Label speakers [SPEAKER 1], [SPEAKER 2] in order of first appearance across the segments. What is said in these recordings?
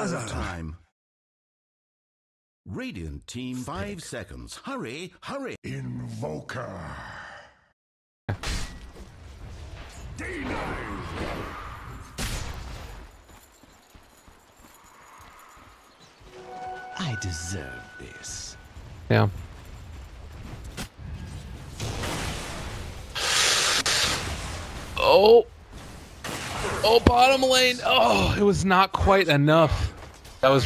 [SPEAKER 1] Reserve time. Radiant team 5 seconds. Hurry, hurry.
[SPEAKER 2] Invoker.
[SPEAKER 1] I deserve this.
[SPEAKER 3] Yeah. Oh. Oh, bottom lane. Oh, it was not quite enough. That was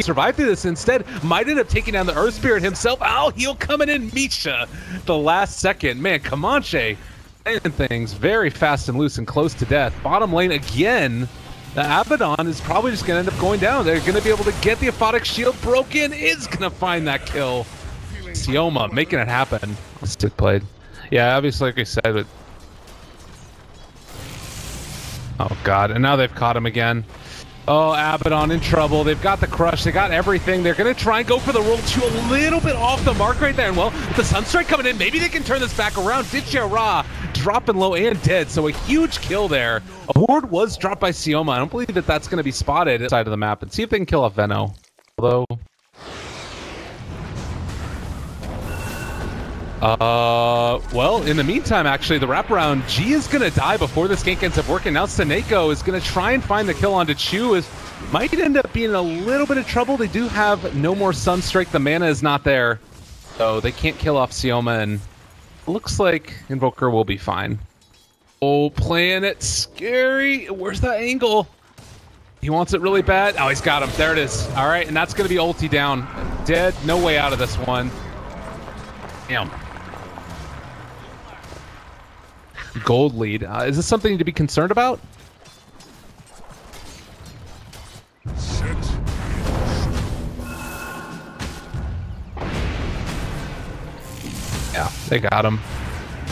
[SPEAKER 3] survived through this. Instead, might end up taking down the Earth Spirit himself. Oh, he'll coming in Misha the last second. Man, Comanche and things very fast and loose and close to death. Bottom lane again. The Abaddon is probably just going to end up going down. They're going to be able to get the Aphotic Shield broken. Is going to find that kill. Sioma making it happen. Stick played. Yeah, obviously, like I said, but... Oh, God. And now they've caught him again. Oh, Abaddon in trouble. They've got the crush. They got everything. They're going to try and go for the roll 2 a little bit off the mark right there. And, well, with the Sunstrike coming in, maybe they can turn this back around. Ditya Ra dropping low and dead. So a huge kill there. A ward was dropped by Sioma. I don't believe that that's going to be spotted inside of the map. And see if they can kill off Veno. Although... well, in the meantime, actually, the wraparound, G is going to die before this gank ends up working. Now Seneko is going to try and find the kill onto Chu. Might end up being in a little bit of trouble. They do have no more Sunstrike. The mana is not there. So they can't kill off Sioma, and looks like Invoker will be fine. Oh, playing it scary. Where's that angle? He wants it really bad. Oh, he's got him. There it is. All right, and that's going to be ulti down. Dead. No way out of this one. Damn. Gold lead. Is this something to be concerned about? Yeah, they got him.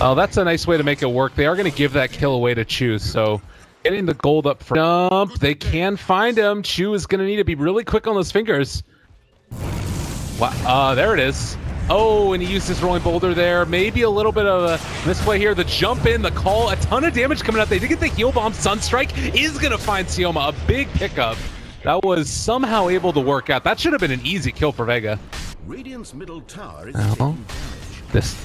[SPEAKER 3] Oh, that's a nice way to make it work. They are going to give that kill away to Chu, so getting the gold up for jump. They can find him. Chu is going to need to be really quick on those fingers. Wow, there it is. Oh, and he used his rolling boulder there. Maybe a little bit of a misplay here. The jump in, the call, a ton of damage coming out. They did get the heal bomb. Sunstrike is going to find Sioma. A big pickup. That was somehow able to work out. That should have been an easy kill for Vega.
[SPEAKER 1] Radiant's middle tower is taking damage.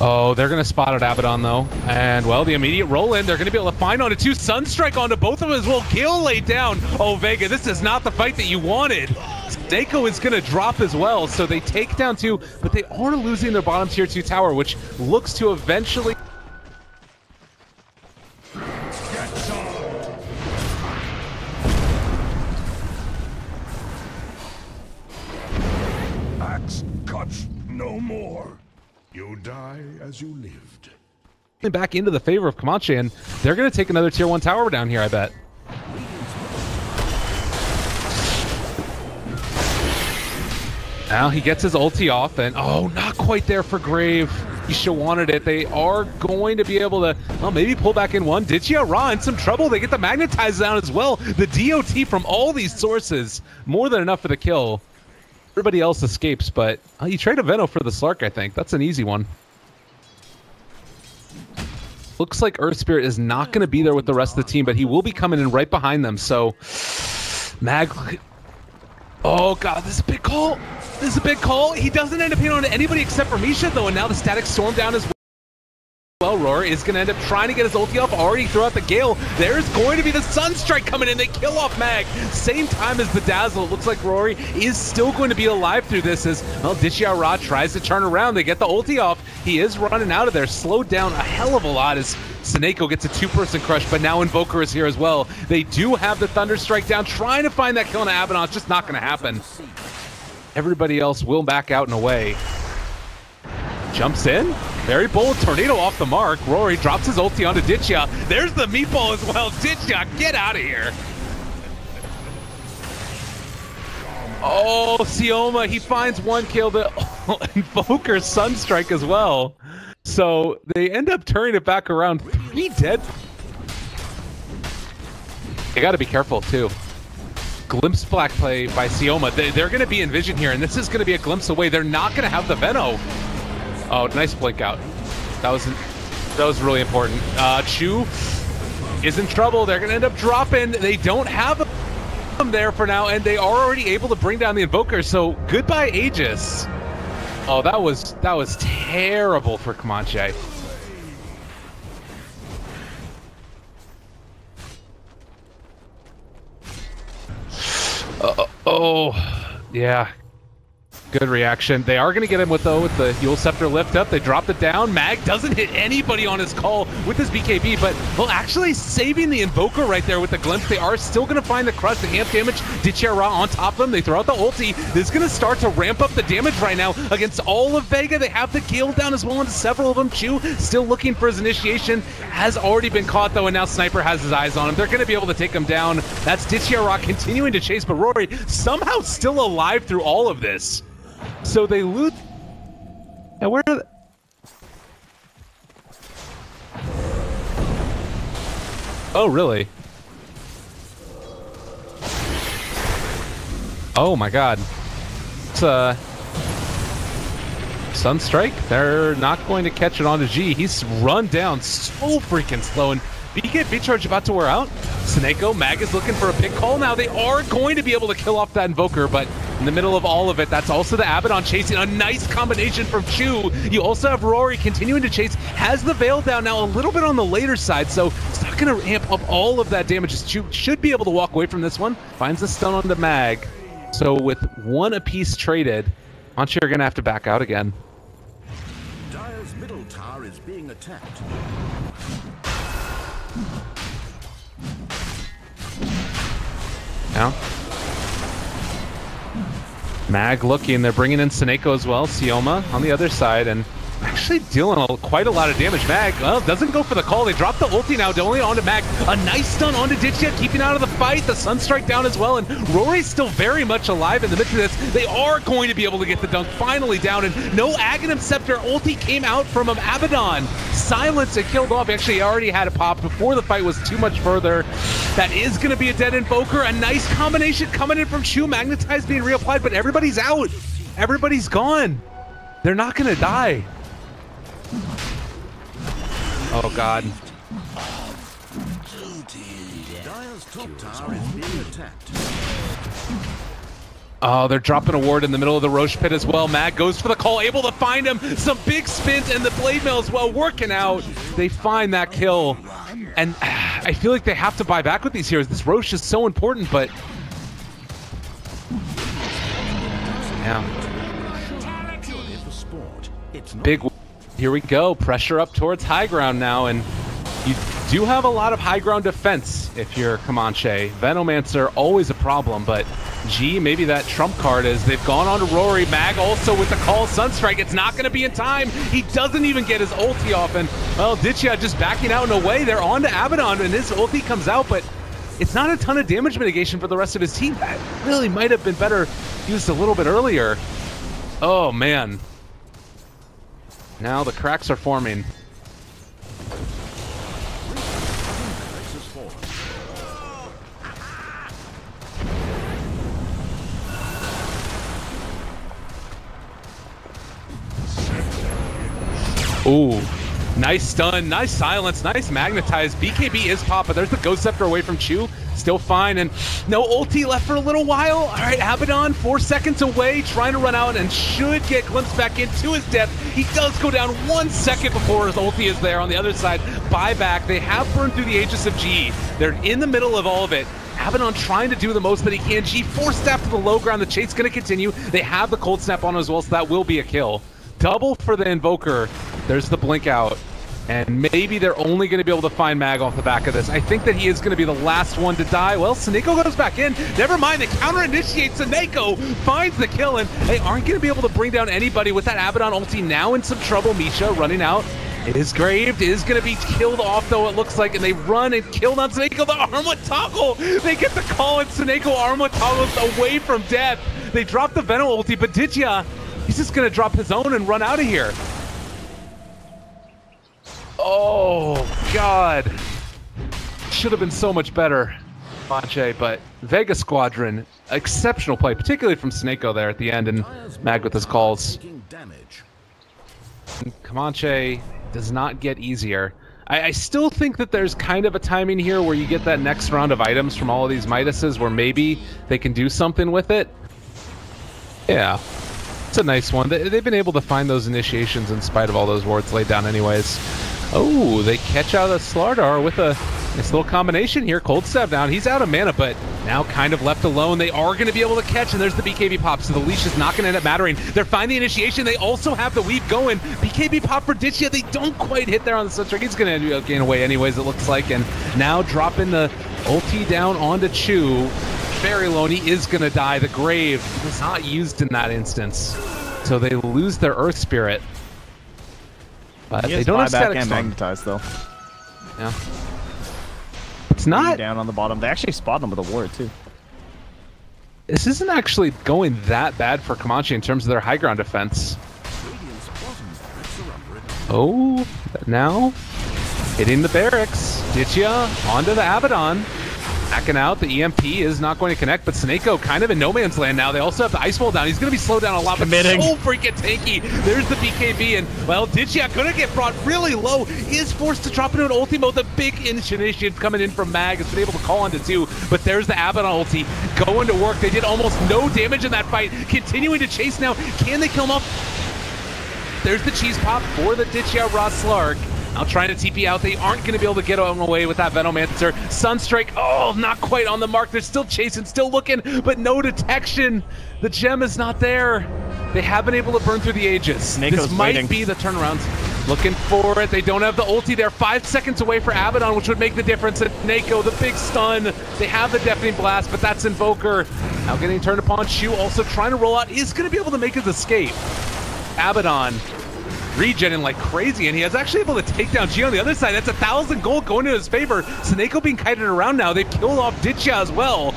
[SPEAKER 3] Oh, they're going to spot at Abaddon, though. And, well, the immediate roll in. They're going to be able to find onto 2. Sunstrike onto both of them as well. Gil laid down. Oh, Vega, this is not the fight that you wanted. Snako is going to drop as well, so they take down 2, but they are losing their bottom tier 2 tower, which looks to eventually...
[SPEAKER 2] Axe cuts no more. You die as you lived.
[SPEAKER 3] Back into the favor of Comanche, and they're going to take another tier 1 tower down here, I bet. Now he gets his ulti off, and oh, not quite there for Grave. He should have wanted it. They are going to be able to, well, maybe pull back in one. Ditya Ra in some trouble. They get the Magnetize down as well. The DOT from all these sources, more than enough for the kill. Everybody else escapes, but you trade a Veno for the Slark, I think. That's an easy one. Looks like Earth Spirit is not going to be there with the rest of the team, but he will be coming in right behind them. So, oh, God, this is a big call. This is a big call. He doesn't end up hitting on anybody except for Misha, though, and now the Static Storm down as well. Roar is going to end up trying to get his ulti off already throughout the Gale. There's going to be the Sunstrike coming in. They kill off Mag. Same time as the Dazzle. It looks like Rory is still going to be alive through this as, well, Ditya Ra tries to turn around. They get the ulti off. He is running out of there. Slowed down a hell of a lot as Seneko gets a 2-person crush, but now Invoker is here as well. They do have the Thunderstrike down, trying to find that kill on Abaddon. It's just not going to happen. Everybody else will back out and away. Jumps in. Very bold tornado off the mark. Rory drops his ulti onto Ditya. There's the meatball as well. Ditya, get out of here. Oh, Sioma, he finds one kill. The Invoker Sunstrike as well. So they end up turning it back around. 3 dead. They got to be careful too. Glimpse black play by Sioma. They're going to be in vision here, and this is going to be a glimpse away. They're not going to have the Veno. Oh, nice blink out. That was really important. Chu is in trouble. They're going to end up dropping. They don't have a... them there for now, and they are already able to bring down the Invoker, so goodbye Aegis. Oh, that was terrible for Comanche. Oh, yeah. Good reaction. They are going to get him with the Yule Scepter lift up. They dropped it down. Mag doesn't hit anybody on his call with his BKB, but well, actually saving the Invoker right there with the glimpse. They are still going to find the crush, the amp damage. Ditchera on top of them. They throw out the ulti. This is going to start to ramp up the damage right now against all of Vega. They have the Gale down as well into several of them. Chu still looking for his initiation. Has already been caught though, and now Sniper has his eyes on him. They're going to be able to take him down. That's Ditchera continuing to chase, but Rory somehow still alive through all of this. So they loot. Now where are they? Oh, really? Oh my god. It's Sunstrike. They're not going to catch it onto G. He's run down so freaking slow, and BKB charge about to wear out. Snako, Mag is looking for a big call now. They are going to be able to kill off that Invoker, but in the middle of all of it, that's also the Abaddon chasing. A nice combination from Chu. You also have Rory continuing to chase. Has the Veil down now a little bit on the later side, so it's not going to amp up all of that damage. Chu should be able to walk away from this one. Finds the stun on the Mag. So with one apiece traded, Comanche are going to have to back out again.
[SPEAKER 1] Dire's middle tower is being attacked.
[SPEAKER 3] Now, Mag looking, they're bringing in Seneko as well, Sioma on the other side, and actually dealing quite a lot of damage. Mag, well, doesn't go for the call. They drop the ulti now, only onto Mag. A nice stun onto Ditchia, keeping out of the fight. The Sunstrike down as well, and Rory's still very much alive in the midst of this. They are going to be able to get the dunk finally down, and no Aghanim Scepter ulti came out from him. Abaddon silenced and killed off. Actually, he already had a pop before the fight was too much further. That is going to be a dead Invoker. A nice combination coming in from Chu. Magnetize being reapplied, but everybody's out. Everybody's gone. They're not going to die. Oh god.
[SPEAKER 1] Dire's top tower is being attacked.
[SPEAKER 3] Oh, they're dropping a ward in the middle of the Roche pit as well. Mag goes for the call, able to find him. Some big spins, and the blade mail as well working out. They find that kill. And I feel like they have to buy back with these heroes. This Roche is so important, but yeah. Big. Here we go. Pressure up towards high ground now, and you do have a lot of high ground defense if you're Comanche. Venomancer, always a problem, but G, maybe that trump card is they've gone on to Rory. Mag also with the call. Sunstrike, it's not going to be in time. He doesn't even get his ulti off, and well, Ditchia just backing out and away. They're on to Abaddon, and his ulti comes out, but it's not a ton of damage mitigation for the rest of his team. That really might have been better used a little bit earlier. Oh, man. Now the cracks are forming. Ooh, nice stun, nice silence, nice magnetize. BKB is pop, but there's the Ghost Scepter away from Chu. Still fine, and no ulti left for a little while. All right, Abaddon 4 seconds away, trying to run out and should get glimpsed back into his death. He does go down 1 second before his ulti is there on the other side. Buyback, they have burned through the Aegis of G. They're in the middle of all of it. Abaddon trying to do the most that he can. G force step to the low ground. The chase going to continue. They have the cold snap on as well, so that will be a kill. Double for the Invoker. There's the blink out. And maybe they're only going to be able to find Mag off the back of this. I think that he is going to be the last one to die. Well, Seneko goes back in. Never mind, the counter initiates. Seneko finds the kill, and they aren't going to be able to bring down anybody with that Abaddon ulti. Now in some trouble. Misha running out. It is Graved. It is going to be killed off, though, it looks like. And they run and kill on Seneko. The Armlet toggle. They get the call, and Seneko Armlet toggles away from death. They drop the Venom ulti, but Ditchia, he's just going to drop his own and run out of here. Oh, God. Should have been so much better, Comanche, but Vega Squadron, exceptional play, particularly from Seneko there at the end, and Mag with his calls. Comanche does not get easier. I still think that there's kind of a timing here where you get that next round of items from all of these Midases where maybe they can do something with it. Yeah, it's a nice one. They've been able to find those initiations in spite of all those wards laid down anyways. Oh, they catch out of Slardar with a nice little combination here. Cold Stab down. He's out of mana, but now kind of left alone. They are going to be able to catch, and there's the BKB pop, so the leash is not going to end up mattering. They're finding the initiation. They also have the weave going. BKB pop for Ditchia. They don't quite hit there on the Sunstrike. He's going to gain away anyways, it looks like, and now dropping the ulti down onto Chu. Very low, and he is going to die. The Grave was not used in that instance, so they lose their Earth Spirit. But they don't have static
[SPEAKER 4] and
[SPEAKER 3] storm.
[SPEAKER 4] magnetize though.
[SPEAKER 3] Yeah. It's not
[SPEAKER 4] down on the bottom. They actually spot him with a ward too.
[SPEAKER 3] This isn't actually going that bad for Comanche in terms of their high ground defense. Oh, now hitting the barracks. Ditchia onto the Abaddon. Backing out, the EMP is not going to connect, but Snako kind of in no man's land now. They also have the Ice Wall down. He's going to be slowed down a lot, but so freaking tanky. There's the BKB, and, well, Ditchia going to get brought really low. He is forced to drop into an ulti mode. The big initiation coming in from Mag has been able to call onto 2, but there's the Abaddon ulti going to work. They did almost no damage in that fight. Continuing to chase now. Can they kill him off? There's the cheese pop for the Ditchia Raw Slark. Now trying to TP out. They aren't going to be able to get away with that Venomancer. Sunstrike, oh, not quite on the mark. They're still chasing, still looking, but no detection. The gem is not there. They have been able to burn through the ages. This might be the turnaround. Looking for it. They don't have the ulti. They're 5 seconds away for Abaddon, which would make the difference. And Nako, the big stun. They have the Deafening Blast, but that's Invoker. Now getting turned upon. Shu also trying to roll out. Is going to be able to make his escape. Abaddon regenning like crazy, and he is actually able to take down G on the other side. That's 1,000 gold going to his favor. Snako being kited around now. They've killed off Ditchia as well.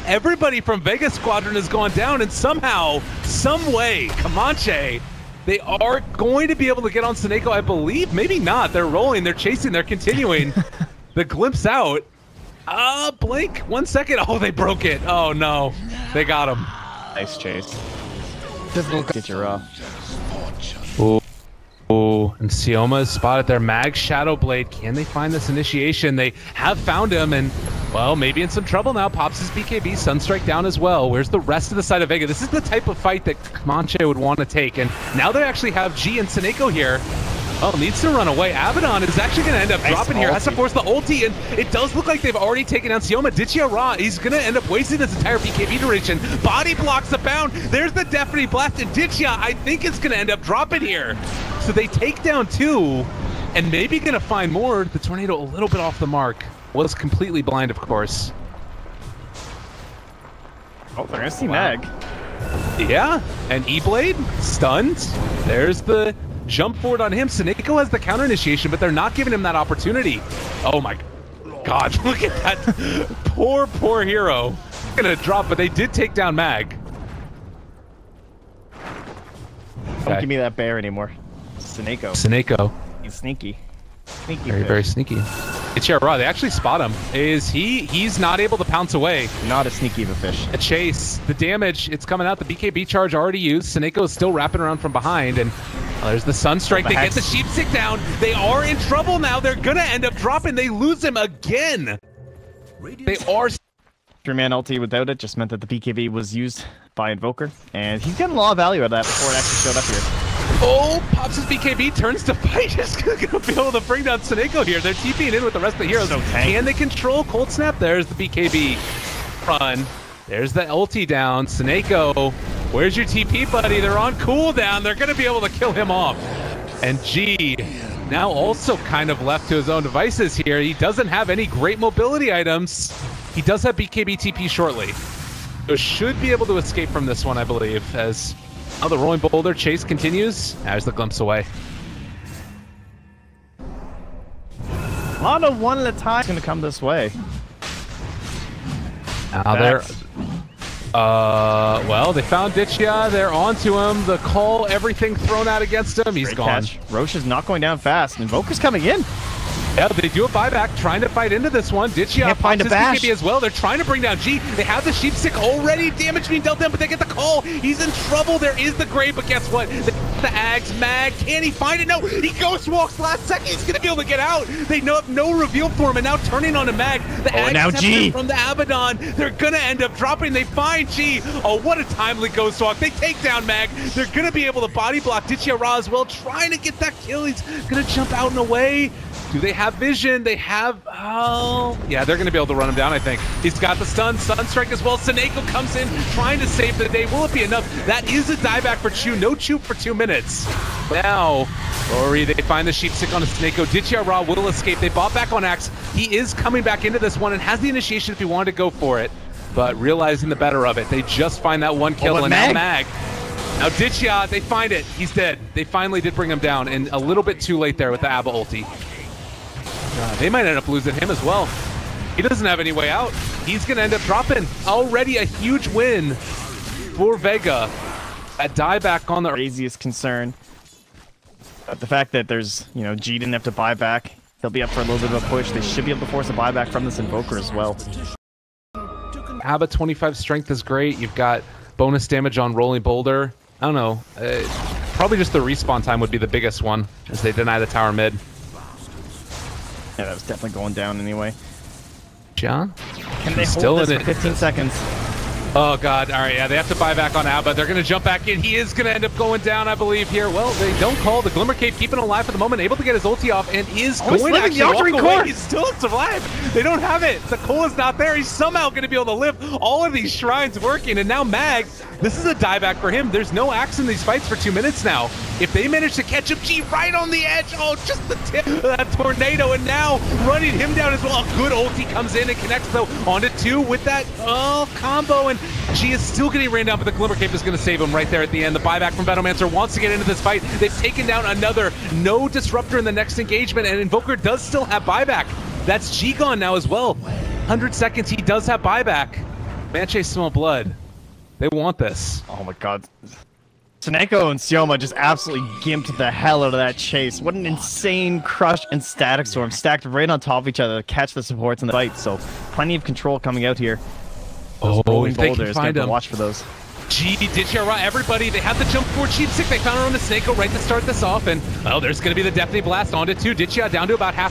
[SPEAKER 3] Everybody from Vega Squadron has gone down, and somehow, some way, Comanche, they are going to be able to get on Snako, I believe. Maybe not. They're rolling, they're chasing, they're continuing. The glimpse out. Blink, 1 second. Oh, they broke it. Oh no, they got him.
[SPEAKER 4] Nice chase. Get your raw.
[SPEAKER 3] Oh, and Sioma is spotted there. Mag Shadow Blade. Can they find this initiation? They have found him, and, well, maybe in some trouble now. Pops his BKB. Sunstrike down as well. Where's the rest of the side of Vega? This is the type of fight that Comanche would want to take, and now they actually have G and Snako here. Oh, needs to run away. Abaddon is actually going to end up dropping here. Has to force the ulti, and it does look like they've already taken down Sioma. Ditchia Ra, he's going to end up wasting his entire BKB duration. Body blocks abound. There's the Deafening Blast, and Ditchia, I think, is going to end up dropping here. So they take down 2, and maybe going to find more. The Tornado a little bit off the mark. Was completely blind, of course.
[SPEAKER 4] Oh, they're going to see Mag.
[SPEAKER 3] Yeah, and E-Blade, stunned. There's the jump forward on him. Snako has the counter initiation, but they're not giving him that opportunity. Oh my God, look at that. Poor hero. Gonna drop, but they did take down Mag.
[SPEAKER 4] Don't give me that bear anymore.
[SPEAKER 3] Snako.
[SPEAKER 4] He's sneaky. Sneaky
[SPEAKER 3] very sneaky. It's Raw. They actually spot him. He's not able to pounce away.
[SPEAKER 4] Not as sneaky of a fish.
[SPEAKER 3] A chase. The damage, it's coming out. The BKB charge already used. Snako is still wrapping around from behind, and there's the Sunstrike. They get the Sheepstick down. They are in trouble now. They're gonna end up dropping. They lose him again. They are.
[SPEAKER 4] 3-man ulti without it just meant that the BKB was used by Invoker, and he's getting a lot of value out of that before it actually showed up here.
[SPEAKER 3] Oh, pops his BKB, turns to fight. Just gonna be able to bring down Snako here. They're TPing in with the rest of the heroes. Can they control Cold Snap? There's the BKB. Run. There's the ulti down. Snako, where's your TP, buddy? They're on cooldown. They're gonna be able to kill him off. And G, now also kind of left to his own devices here. He doesn't have any great mobility items. He does have BKB TP shortly. So should be able to escape from this one, I believe, as the rolling boulder chase continues. There's the glimpse away.
[SPEAKER 4] A lot of one at a time going to come this way.
[SPEAKER 3] Now they're... well, they found Ditchia. They're onto him. The call, everything thrown out against him. He's gone.
[SPEAKER 4] Catch. Roche is not going down fast. Invoker's coming in.
[SPEAKER 3] Yeah, they do a buyback, trying to fight into this one. Ditchia
[SPEAKER 4] can't find a bash
[SPEAKER 3] as well. They're trying to bring down G. They have the sheep stick already. Damage being dealt them, but they get the call. He's in trouble. There is the grave, but guess what? The Ags, Mag, can he find it? No, he ghost walks last second. He's gonna be able to get out. They have no reveal for him, and now turning on a Mag. The Ags
[SPEAKER 4] now G
[SPEAKER 3] from the Abaddon. They're gonna end up dropping. They find G. Oh, what a timely ghost walk. They take down Mag. They're gonna be able to body block Ditchia Ra as well, trying to get that kill. He's gonna jump out and away. Do they have vision? They have, oh, yeah, they're going to be able to run him down, I think. He's got the stun strike as well. Seneko comes in, trying to save the day. Will it be enough? That is a dieback for Chu. No Chu for 2 minutes. Now, Rory, they find the sheep stick on a Seneko. Ditchia Ra will escape. They bought back on Axe. He is coming back into this one and has the initiation if he wanted to go for it. But realizing the better of it, they just find that one kill, and now Mag. Now Ditchia, they find it. He's dead. They finally did bring him down, and a little bit too late there with the Abba ulti. They might end up losing him as well. He doesn't have any way out. He's going to end up dropping. Already a huge win for Vega. A dieback on the
[SPEAKER 4] craziest concern. The fact that there's, you know, G didn't have to buy back. They'll be up for a little bit of a push. They should be able to force a buyback from this Invoker as well.
[SPEAKER 3] Abba 25 strength is great. You've got bonus damage on Rolling Boulder. I don't know. Probably just the respawn time would be the biggest one as they deny the tower mid.
[SPEAKER 4] Yeah, that was definitely going down anyway.
[SPEAKER 3] John?
[SPEAKER 4] Can they hold this for 15 seconds?
[SPEAKER 3] Oh, God. All right, yeah, they have to buy back on Abba. They're going to jump back in. He is going to end up going down, I believe, here. Well, they don't call. The Glimmer Cape keeping him alive for the moment, able to get his ulti off, and is going to actually walk away. He's still alive. They don't have it. The coal is not there. He's somehow going to be able to live all of these shrines working, and now Mag, this is a dieback for him. There's no axe in these fights for 2 minutes now. If they manage to catch him, G right on the edge. Oh, just the tip of that tornado, and now running him down as well. A good ulti comes in and connects, though, onto 2 with that combo, and G is still getting ran down, but the Glimmer Cape is going to save him right there at the end. The buyback from Venomancer wants to get into this fight. They've taken down another. No disruptor in the next engagement, and Invoker does still have buyback. That's G gone now as well. 100 seconds, he does have buyback. Comanche smell blood. They want this.
[SPEAKER 4] Oh my God. Seneko and Sioma just absolutely gimped the hell out of that chase. What an insane crush and static storm stacked right on top of each other to catch the supports in the fight. So plenty of control coming out here. Those rolling boulders, got to watch for those.
[SPEAKER 3] G, Ditchia Ra, everybody, they have the jump forward sheep stick. They found her on the Seneko right to start this off, and well, there's going to be the Deathly Blast onto 2. Ditchia down to about half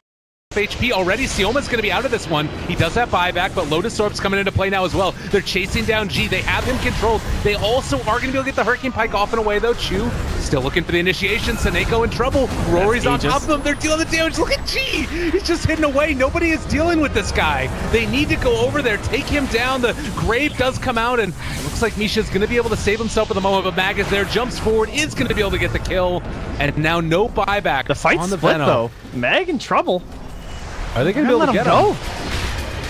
[SPEAKER 3] HP already. Sioma's going to be out of this one. He does have buyback, but Lotus Orb's coming into play now as well. They're chasing down G. They have him controlled. They also are going to be able to get the Hurricane Pike off and away, though. Chu still looking for the initiation. Seneko in trouble. Rory's on top of them. They're dealing the damage. Look at G. He's just hidden away. Nobody is dealing with this guy. They need to go over there, take him down. The grave does come out, and it looks like Misha's going to be able to save himself at the moment, but Mag is there, jumps forward, is going to be able to get the kill, and now no buyback.
[SPEAKER 4] The fight's
[SPEAKER 3] on the
[SPEAKER 4] split,
[SPEAKER 3] Venom.
[SPEAKER 4] though. Mag in trouble.
[SPEAKER 3] Are they going to be able to get him?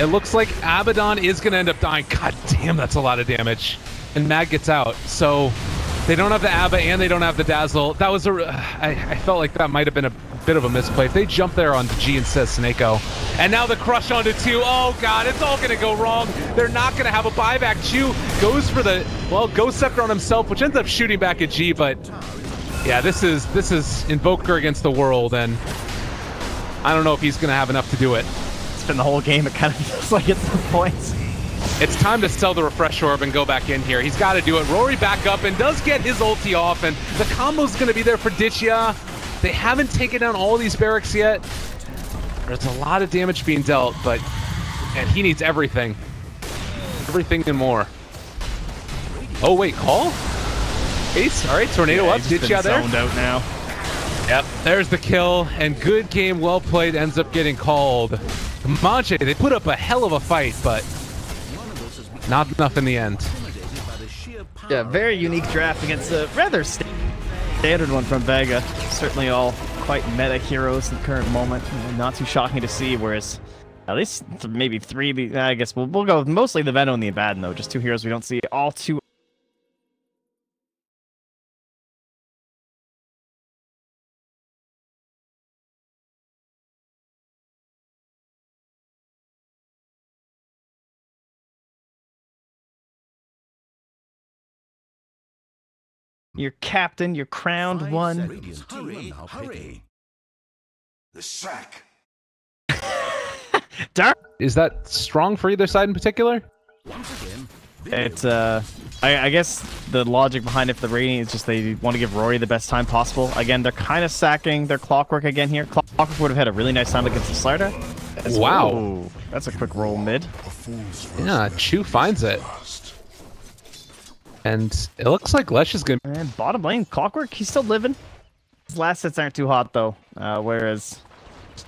[SPEAKER 3] It looks like Abaddon is going to end up dying. God damn, that's a lot of damage. And Mag gets out. So they don't have the Abba and they don't have the Dazzle. That was I felt like that might have been a bit of a misplay. If they jump there on G and says Seneko. And now the crush onto 2. Oh, God, it's all going to go wrong. They're not going to have a buyback. Chu goes for the, well, Ghost Scepter on himself, which ends up shooting back at G. But yeah, this is Invoker against the world, and I don't know if he's going to have enough to do it.
[SPEAKER 4] It's been the whole game. It kind of feels like it's the points.
[SPEAKER 3] It's time to sell the Refresh Orb and go back in here. He's got to do it. Rory back up and does get his ulti off, and the combo's going to be there for Ditchia. They haven't taken down all these barracks yet. There's a lot of damage being dealt, but and he needs everything. Everything and more. Oh, wait, call? Ace? All right, Tornado up. Ditchia there.
[SPEAKER 4] Zoned out now.
[SPEAKER 3] Yep, there's the kill, and good game, well played, ends up getting called. Comanche, they put up a hell of a fight, but not enough in the end.
[SPEAKER 4] Yeah, very unique draft against a rather standard one from Vega. Certainly all quite meta heroes in the current moment. Not too shocking to see, whereas at least maybe 3, I guess we'll go with mostly the Venom and the Abaddon, though. Just 2 heroes we don't see all too Your captain, your crowned one.
[SPEAKER 1] Hurry, hurry. The sack
[SPEAKER 4] Darn.
[SPEAKER 3] Is that strong for either side in particular?
[SPEAKER 4] It's I guess the logic behind it for the rating is just they want to give Rory the best time possible. Again, they're kind of sacking their Clockwork again here. Clockwork would have had a really nice time against the Slider.
[SPEAKER 3] Wow.
[SPEAKER 4] Ooh, that's a quick roll mid.
[SPEAKER 3] Yeah, Chu finds it. And it looks like Lesh is going to...
[SPEAKER 4] And bottom lane, Clockwork, he's still living. His last hits aren't too hot, though. Whereas,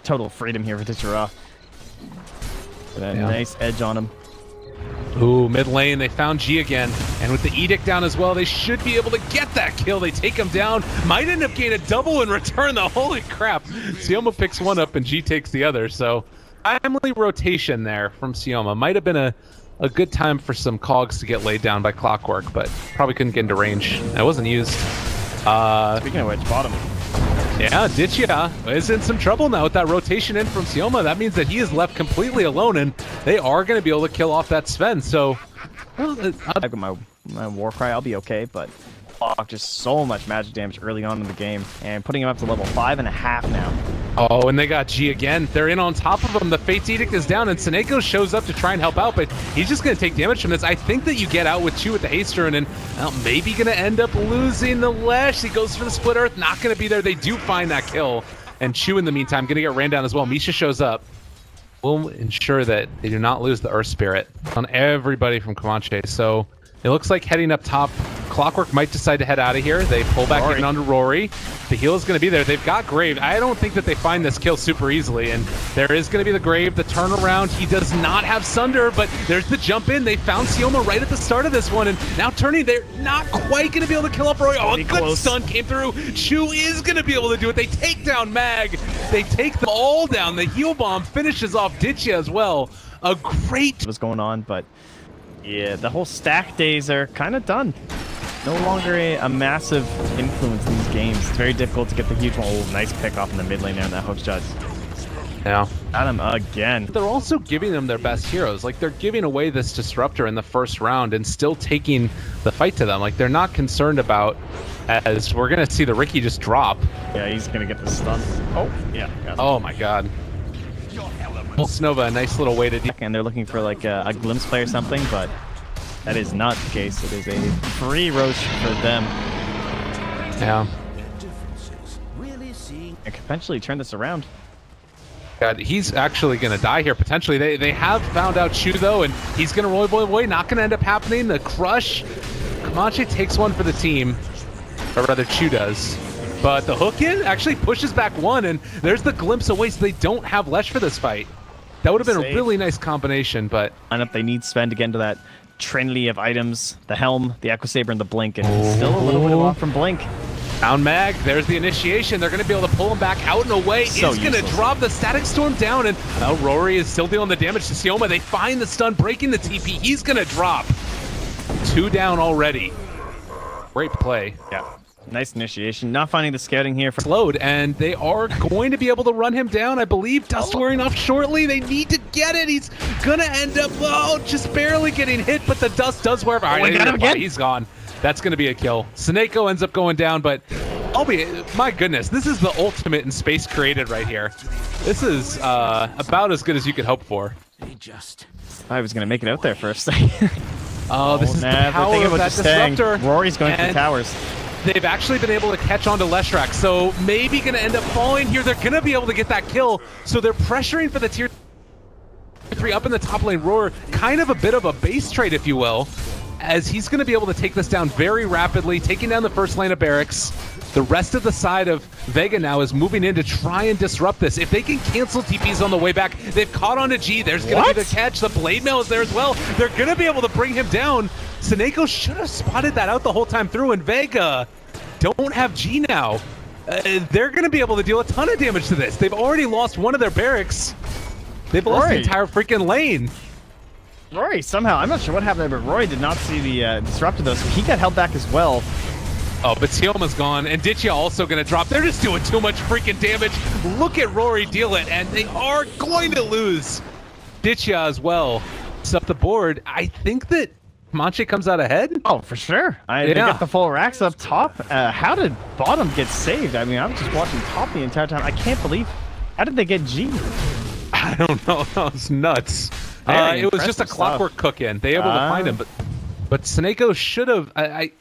[SPEAKER 4] total freedom here for Ditchera. Nice edge on him.
[SPEAKER 3] Ooh, mid lane, they found G again. And with the Edict down as well, they should be able to get that kill. They take him down. Might end up getting a double in return, though. Holy crap. Sioma picks one up and G takes the other. So, timely rotation there from Sioma. Might have been a good time for some cogs to get laid down by Clockwork, but probably couldn't get into range. That wasn't used.
[SPEAKER 4] Speaking of which, bottom.
[SPEAKER 3] Yeah, Ditchia is in some trouble now with that rotation in from Sioma. That means that he is left completely alone, and they are going to be able to kill off that Sven. So, well,
[SPEAKER 4] I got my Warcry, I'll be okay, but just so much magic damage early on in the game, and putting him up to level 5.5 now.
[SPEAKER 3] Oh, and they got G again. They're in on top of him. The Fate's Edict is down, and Seneko shows up to try and help out, but he's just going to take damage from this. I think that you get out with Chu with the haste rune, and well, maybe going to end up losing the Lesh. He goes for the Split Earth, not going to be there. They do find that kill, and Chu in the meantime going to get ran down as well. Misha shows up. We'll ensure that they do not lose the Earth Spirit on everybody from Comanche. So it looks like heading up top, Clockwork might decide to head out of here. They pull back in onto Rory. The heal is going to be there. They've got Grave. I don't think that they find this kill super easily, and there is going to be the Grave, the turnaround. He does not have Sunder, but there's the jump in. They found Sioma right at the start of this one, and now turning, they're not quite going to be able to kill off Rory. Oh, a good stun came through. Chu is going to be able to do it. They take down Mag. They take them all down. The heal bomb finishes off Ditchia as well. A great...
[SPEAKER 4] What's going on, but yeah, the whole stack days are kind of done. No longer a massive influence in these games. It's very difficult to get the huge one. Oh, nice pick off in the mid lane there in that hook shot.
[SPEAKER 3] Yeah.
[SPEAKER 4] Got him again.
[SPEAKER 3] They're also giving them their best heroes. Like, they're giving away this Disruptor in the first round and still taking the fight to them. Like, they're not concerned about, as we're going to see the Riki just drop.
[SPEAKER 4] Yeah, he's going to get the stun. Oh, yeah.
[SPEAKER 3] Oh, my God. Well, Snova, a nice little way to...
[SPEAKER 4] And they're looking for, like, a glimpse play or something, but... that is not the case. It is a free roach for them.
[SPEAKER 3] Yeah.
[SPEAKER 4] And could potentially turn this around.
[SPEAKER 3] God, he's actually going to die here, potentially. They have found out Chu, though, and he's going to roll away. Not going to end up happening. The crush. Comanche takes one for the team. Or rather, Chu does. But the hook in actually pushes back one, and there's the glimpse away, so they don't have Lesh for this fight. That would have been a really nice combination, but...
[SPEAKER 4] lineup, they need Sven to get into that trinity of items, the Helm, the Echo Saber, and the Blink, and he's still a little bit off from Blink.
[SPEAKER 3] Down Mag, there's the initiation. They're going to be able to pull him back out and away.
[SPEAKER 4] So
[SPEAKER 3] he's going to drop the Static Storm down, and Rory is still dealing the damage to Sioma. They find the stun, breaking the TP. He's going to drop. 2 down already. Great play.
[SPEAKER 4] Yeah. Nice initiation. Not finding the scouting here.
[SPEAKER 3] Slowed, and they are going to be able to run him down. I believe Dust wearing off shortly. They need to get it. He's going to end up, just barely getting hit, but the Dust does wear off. All right,
[SPEAKER 4] got him again.
[SPEAKER 3] He's gone. That's going to be a kill. Seneko ends up going down, but my goodness, this is the ultimate in space created right here. This is about as good as you could hope for.
[SPEAKER 4] I was going to make it out there for a second.
[SPEAKER 3] This is the power of that Disruptor.
[SPEAKER 4] Rory's going for the towers.
[SPEAKER 3] They've actually been able to catch on to Leshrac, so maybe going to end up falling here. They're going to be able to get that kill, so they're pressuring for the tier 3 up in the top lane. Roar, kind of a bit of a base trade, if you will, as he's going to be able to take this down very rapidly, taking down the first lane of barracks. The rest of the side of Vega now is moving in to try and disrupt this. If they can cancel TPs on the way back, they've caught on to G. There's going to be the catch. The Blade Mail is there as well. They're going to be able to bring him down. Seneko should have spotted that out the whole time through, and Vega don't have G now. They're going to be able to deal a ton of damage to this. They've already lost one of their barracks. They've lost the entire freaking lane.
[SPEAKER 4] Rory, somehow, I'm not sure what happened there, but Rory did not see the disruptor though, so he got held back as well.
[SPEAKER 3] Oh, but Sioma's gone, and Ditchia also going to drop. They're just doing too much freaking damage. Look at Rory deal it, and they are going to lose Ditchia as well. It's up the board. I think that Comanche comes out ahead.
[SPEAKER 4] Oh, for sure. They got the full racks up top. How did bottom get saved? I mean, I was just watching top the entire time. I can't believe. How did they get G?
[SPEAKER 3] I don't know. That was nuts. It was just a clockwork cook-in. They were able to find him, but Snako should have. I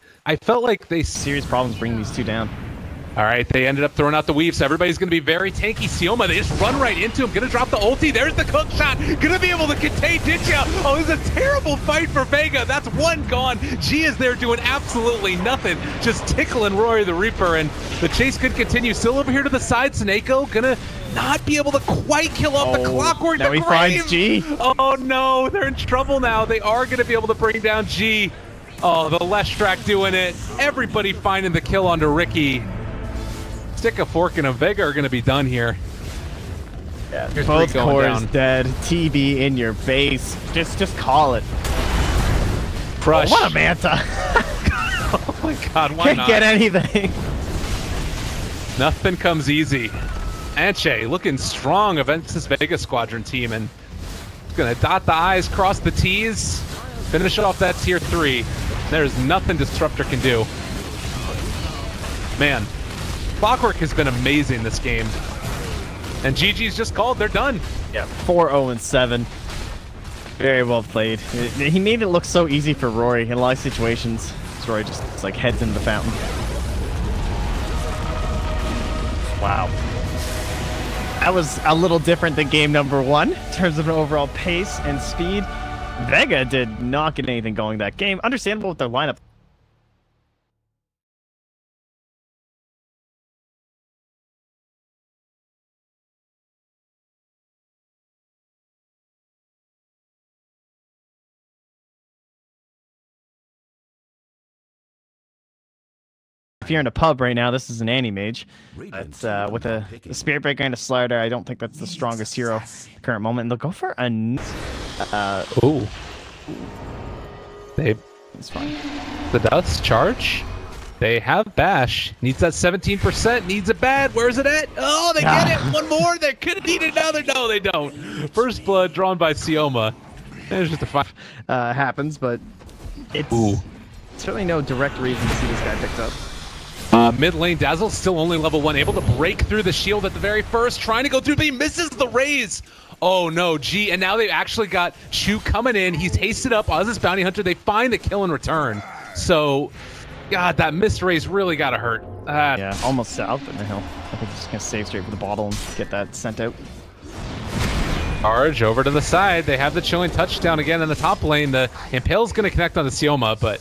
[SPEAKER 3] felt like they
[SPEAKER 4] serious problems bringing these two down.
[SPEAKER 3] All right, they ended up throwing out the weave, so everybody's going to be very tanky. Sioma, they just run right into him. Going to drop the ulti. There's the cook shot. Going to be able to contain Ditya. Oh, it was a terrible fight for Vega. That's one gone. G is there doing absolutely nothing. Just tickling Rory the Reaper, and the chase could continue. Still over here to the side. Snako going to not be able to quite kill off the clockwork.
[SPEAKER 4] Now he finds G.
[SPEAKER 3] Oh, no. They're in trouble now. They are going to be able to bring down G. Oh, the Leshrac doing it. Everybody finding the kill onto Ricky. Stick a fork in a Vega are going to be done here.
[SPEAKER 4] Yeah, both cores dead. TB in your face. Just call it.
[SPEAKER 3] Crush.
[SPEAKER 4] Oh, what a Manta.
[SPEAKER 3] Oh my god, why
[SPEAKER 4] Can't
[SPEAKER 3] not?
[SPEAKER 4] get anything.
[SPEAKER 3] Nothing comes easy. Anche looking strong against this Vega Squadron team, and going to dot the I's, cross the T's, finish off that tier 3. There's nothing Disruptor can do. Man. Clockwork has been amazing this game. And GG's just called. They're done.
[SPEAKER 4] Yeah, 4-0-7. Very well played. He made it look so easy for Rory in a lot of situations. Rory just like heads into the fountain. Wow. That was a little different than game number 1 in terms of an overall pace and speed. Vega did not get anything going that game. Understandable with their lineup. If you're in a pub right now, this is an anti-mage. But with a Spirit Breaker and a Slider, I don't think that's the strongest hero at the current moment. And they'll go for a...
[SPEAKER 3] Ooh.
[SPEAKER 4] It's fine.
[SPEAKER 3] The Dust charge. They have Bash. Needs that 17%. Needs it bad. Where's it at? Oh, they get it. One more. They could need another. No, they don't. First blood drawn by Sioma. There's just a fight.
[SPEAKER 4] Happens, but it's certainly no direct reason to see this guy picked up.
[SPEAKER 3] Mid lane, Dazzle still only level 1, able to break through the shield at the very first, trying to go through, but he misses the raise. Oh no, G, and now they've actually got Chu coming in. He's hasted up as this bounty hunter. They find the kill in return. So, God, that missed raise really got to hurt.
[SPEAKER 4] Yeah, almost south in the hill. I think he's just going to save straight for the bottle and get that sent out.
[SPEAKER 3] Charge over to the side. They have the chilling touchdown again in the top lane. The Impale's going to connect on the Sioma, but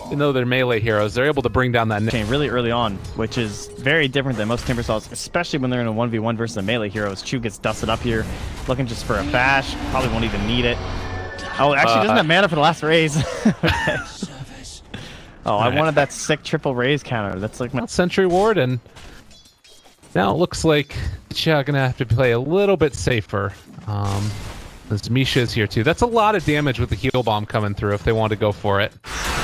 [SPEAKER 3] even though they're melee heroes, they're able to bring down that
[SPEAKER 4] chain really early on, which is very different than most Timbersaws, especially when they're in a 1v1 versus a melee heroes. Chu gets dusted up here, looking just for a bash. Probably won't even need it. Oh, actually doesn't have mana for the last raise. Okay. Oh, I wanted that sick triple raise counter. That's like my
[SPEAKER 3] Sentry Ward, and now it looks like Cha gonna have to play a little bit safer. As Misha is here too. That's a lot of damage with the heal bomb coming through if they want to go for it.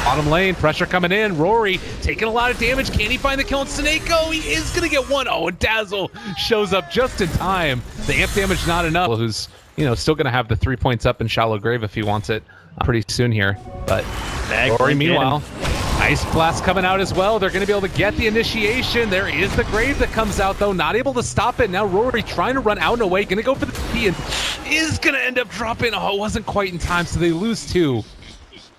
[SPEAKER 3] Bottom lane, pressure coming in. Rory taking a lot of damage. Can he find the kill on Snako? He is going to get one. Oh, and Dazzle shows up just in time. The amp damage not enough. Who's, still going to have the 3 points up in Shallow Grave if he wants it pretty soon here. But Rory, meanwhile, Ice Blast coming out as well. They're going to be able to get the initiation. There is the Grave that comes out, though. Not able to stop it. Now Rory trying to run out and away. Going to go for the P and is going to end up dropping. Oh, it wasn't quite in time, so they lose 2.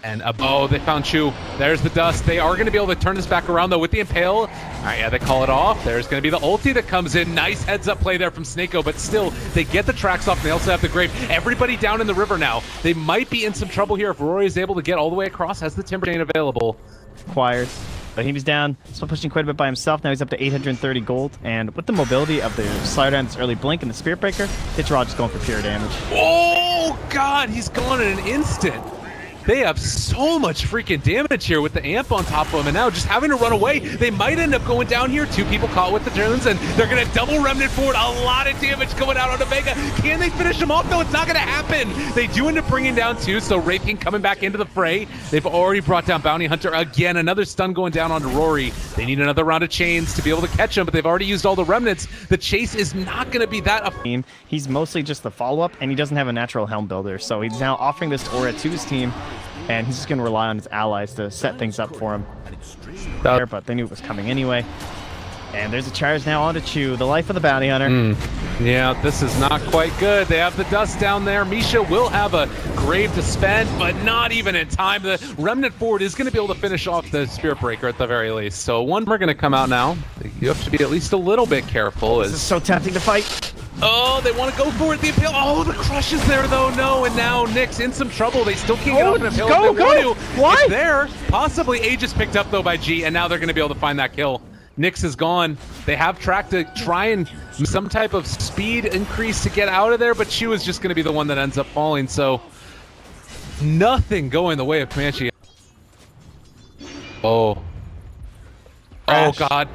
[SPEAKER 3] And they found Chu. There's the Dust. They are going to be able to turn this back around, though, with the Impale. All right, yeah, they call it off. There's going to be the ulti that comes in. Nice heads-up play there from Snako, but still, they get the tracks off, and they also have the Grave. Everybody down in the river now. They might be in some trouble here if Rory is able to get all the way across, has the Timber Chain available.
[SPEAKER 4] Acquired. But he was down, still pushing quite a bit by himself. Now he's up to 830 gold, and with the mobility of the Slider and this early blink and the Spirit Breaker, Ditchraw just going for pure damage.
[SPEAKER 3] Oh, God, he's gone in an instant. They have so much freaking damage here with the amp on top of them, and now just having to run away. They might end up going down here. 2 people caught with the turns, and they're going to double Remnant forward. A lot of damage going out onto Vega. Can they finish him off, though? It's not going to happen. They do end up bringing down 2, so Wraith King coming back into the fray. They've already brought down Bounty Hunter again. Another stun going down onto Rory. They need another round of chains to be able to catch him, but they've already used all the remnants. The chase is not going to be that up.
[SPEAKER 4] He's mostly just the follow-up, and he doesn't have a natural helm builder, so he's now offering this aura to his team. And he's just going to rely on his allies to set things up for him. But they knew it was coming anyway. And there's a charge now onto Chu, the life of the bounty hunter.
[SPEAKER 3] Yeah, this is not quite good. They have the dust down there. Misha will have a grave to spend, but not even in time. The Remnant Forward is going to be able to finish off the Spirit Breaker at the very least. So one more going to come out now. You have to be at least a little bit careful.
[SPEAKER 4] This is so tempting to fight.
[SPEAKER 3] Oh, they want to go for it. The Impale. Oh, the Crush is there, though. No, and now Nyx in some trouble. They still can't get off an Impale.
[SPEAKER 4] Go! Why?
[SPEAKER 3] It's there. Possibly Aegis picked up, though, by G, and now they're going to be able to find that kill. Nyx is gone. They have tracked to try and some type of speed increase to get out of there, but Chu is just going to be the one that ends up falling, so nothing going the way of Comanche. Oh. Oh, God.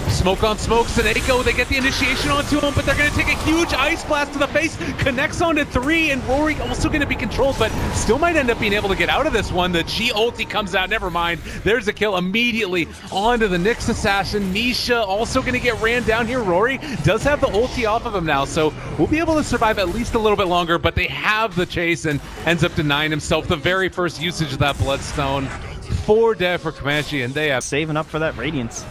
[SPEAKER 3] Smoke on smoke, Seneko, they get the initiation onto him, but they're going to take a huge ice blast to the face, connects onto 3, and Rory also going to be controlled, but still might end up being able to get out of this one. The G ulti comes out, never mind. There's a kill immediately onto the Nyx assassin. Misha also going to get ran down here. Rory does have the ulti off of him now, so we'll be able to survive at least a little bit longer, but they have the chase and ends up denying himself the very first usage of that Bloodstone. 4 dead for Comanche, and they have
[SPEAKER 4] saving up for that Radiance.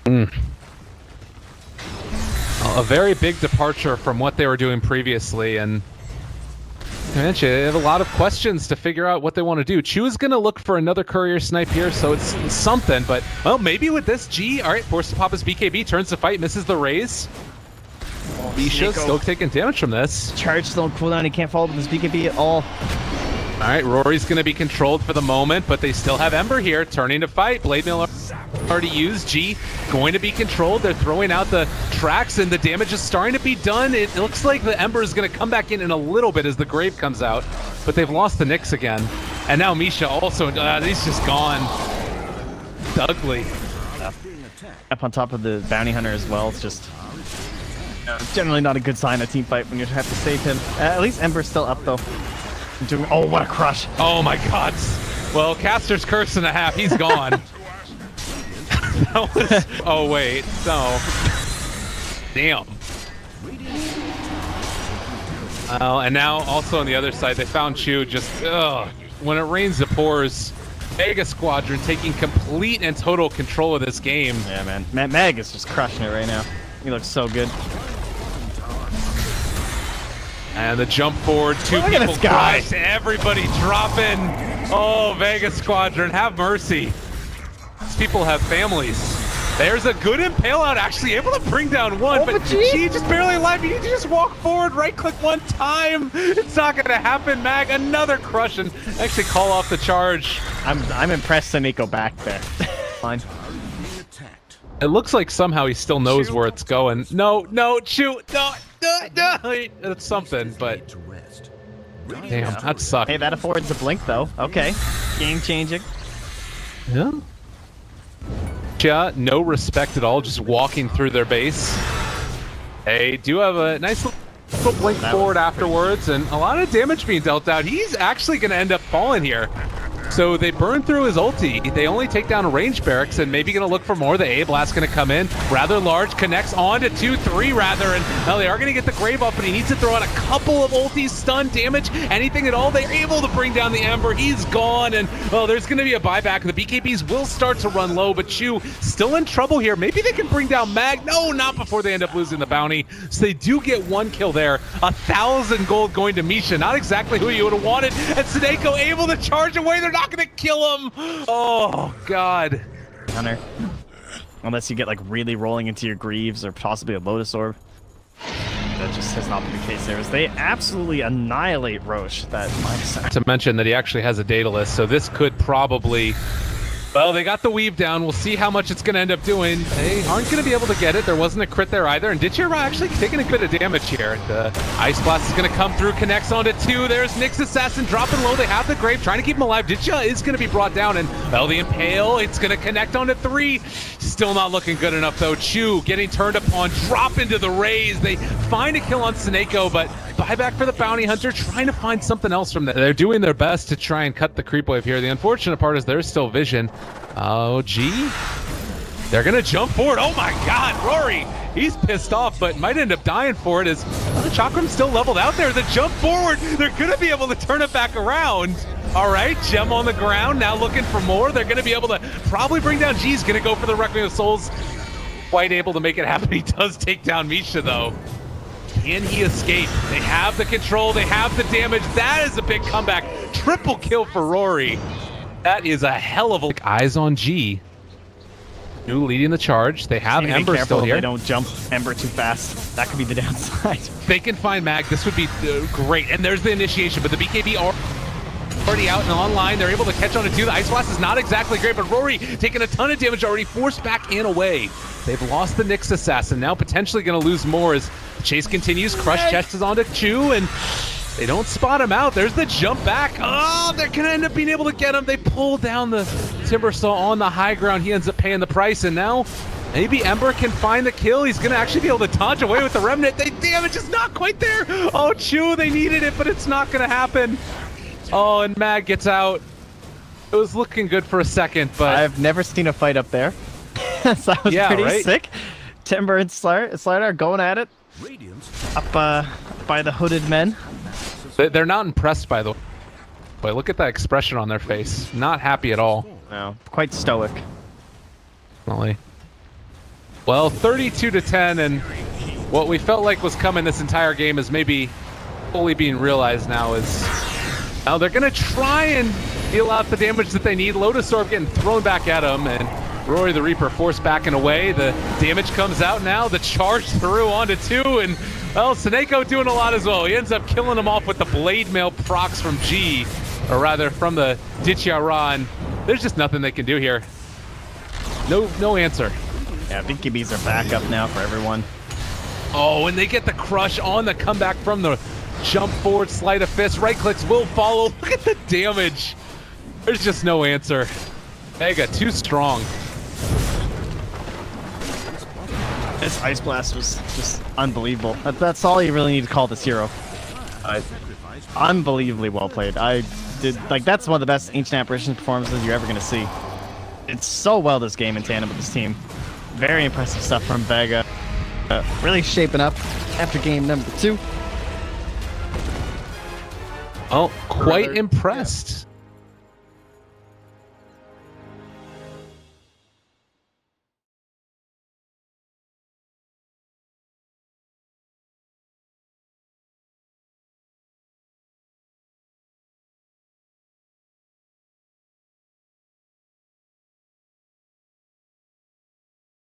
[SPEAKER 3] A very big departure from what they were doing previously, and Comanche have a lot of questions to figure out what they want to do. Chu is going to look for another courier snipe here, so it's something, but, well, maybe with this G, all right, forced to pop his BKB, turns to fight, misses the raise. Misha still taking damage from this.
[SPEAKER 4] Charge still on cooldown, he can't follow with his BKB at all.
[SPEAKER 3] All right, Rory's going to be controlled for the moment, but they still have Ember here, turning to fight. Blade Mail already used. G going to be controlled. They're throwing out the tracks, and the damage is starting to be done. It looks like the Ember is going to come back in a little bit as the Grave comes out, but they've lost the Nyx again. And now Misha also, he's just gone. It's ugly.
[SPEAKER 4] Up on top of the Bounty Hunter as well. It's just generally not a good sign of team fight when you have to save him. At least Ember's still up, though. Oh, what a crush.
[SPEAKER 3] Oh my God. Well, Caster's curse and a half. He's gone. That was... Oh, wait. No. Damn. And now also on the other side, they found Chu just... When it rains, it pours. Vega Squadron taking complete and total control of this game.
[SPEAKER 4] Yeah, man. Mag is just crushing it right now. He looks so good.
[SPEAKER 3] And the jump forward, 2 people crash, everybody dropping. Oh, Vega Squadron, have mercy. These people have families. There's a good Impale out, actually able to bring down one, but G just barely alive. You need to just walk forward, right-click one time. It's not going to happen, Mag. Another crush and actually call off the charge.
[SPEAKER 4] I'm impressed Seneko back there. Fine.
[SPEAKER 3] It looks like somehow he still knows where it's going. No, shoot, no. It's something, but damn, that sucked.
[SPEAKER 4] Hey, that affords a blink, though. Okay, game changing.
[SPEAKER 3] Yeah. No respect at all, just walking through their base. They do have a nice little blink forward afterwards, and a lot of damage being dealt out. He's actually going to end up falling here. So they burn through his ulti. They only take down a range barracks and maybe going to look for more. The A-Blast going to come in. Rather large, connects on to 2-3 rather. And now they are going to get the Grave up, but he needs to throw out a couple of ultis, stun damage, anything at all. They're able to bring down the Ember. He's gone. And, well, there's going to be a buyback. The BKBs will start to run low, but Chu still in trouble here. Maybe they can bring down Mag. No, not before they end up losing the bounty. So they do get 1 kill there. 1,000 gold going to Misha. Not exactly who you would have wanted. And Seneko able to charge away. They're not going to kill him. Oh, God.
[SPEAKER 4] Hunter. Unless you get, like, really rolling into your Greaves or possibly a Lotus Orb. That just has not been the case there. As they absolutely annihilate Roche. That
[SPEAKER 3] to mention that he actually has a data list, so this could probably... Well, they got the weave down. We'll see how much it's going to end up doing. They aren't going to be able to get it. There wasn't a crit there either. And Ditcher actually taking a bit of damage here. The Ice Blast is going to come through, connects onto 2. There's Nyx Assassin dropping low. They have the Grave, trying to keep him alive. Ditcher is going to be brought down. And, well, the Impale, it's going to connect onto 3. Still not looking good enough, though. Chu getting turned upon, drop into the raise. They find a kill on Seneko, but buyback for the Bounty Hunter, trying to find something else from that. They're doing their best to try and cut the creep wave here. The unfortunate part is there's still vision. Oh, G. They're going to jump forward. Oh, my God. Rory, he's pissed off, but might end up dying for it as the Chakram's still leveled out there. The jump forward, they're going to be able to turn it back around. All right, Gem on the ground, now looking for more. They're going to be able to probably bring down G's going to go for the Requiem of Souls. quite able to make it happen. He does take down Misha, though. Can he escape? They have the control. They have the damage. That is a big comeback. Triple kill for Rory. That is a hell of a... Eyes on G. New leading the charge. They have Ember still here.
[SPEAKER 4] They don't jump Ember too fast. That could be the downside.
[SPEAKER 3] They can find Mag. This would be great. And there's the initiation, but the BKB are already out and online. They're able to catch on to two. The Ice Blast is not exactly great, but Rory taking a ton of damage already, forced back and away. They've lost the Nyx Assassin, now potentially going to lose more as the chase continues. Crush chest is onto Chu, and they don't spot him out. There's the jump back. Oh, they're going to end up being able to get him. They pull down the Timbersaw on the high ground. He ends up paying the price, and now maybe Ember can find the kill. He's going to actually be able to dodge away with the Remnant. The damage is not quite there. Oh, Chu, they needed it, but it's not going to happen. Oh, and Mag gets out. It was looking good for a second, but...
[SPEAKER 4] I've never seen a fight up there. So that was pretty sick. Timber and Slider are going at it. Up by the hooded men.
[SPEAKER 3] They're not impressed, by the way. Boy, look at that expression on their face. Not happy at all.
[SPEAKER 4] No, quite stoic.
[SPEAKER 3] Definitely. Well, 32-10, and what we felt like was coming this entire game is maybe fully being realized now is... Now they're going to try and deal out the damage that they need. Lotus Orb getting thrown back at him, and Rory the Reaper forced backing away. The damage comes out now. The charge through onto two, and, well, Seneko doing a lot as well. He ends up killing him off with the Blade Mail procs from G, or rather from the Dichiaran. There's just nothing they can do here. No answer.
[SPEAKER 4] Yeah, BKBs are back up now for everyone.
[SPEAKER 3] Oh, and they get the crush on the comeback from the jump forward, sleight of fist, right clicks will follow. Look at the damage. There's just no answer. Vega, too strong.
[SPEAKER 4] This Ice Blast was just unbelievable. That's all you really need to call this hero. Unbelievably well played. That's one of the best Ancient Apparitions performances you're ever going to see. It's so well this game in tandem with this team. Very impressive stuff from Vega. Really shaping up after game number 2.
[SPEAKER 3] Oh, quite impressed.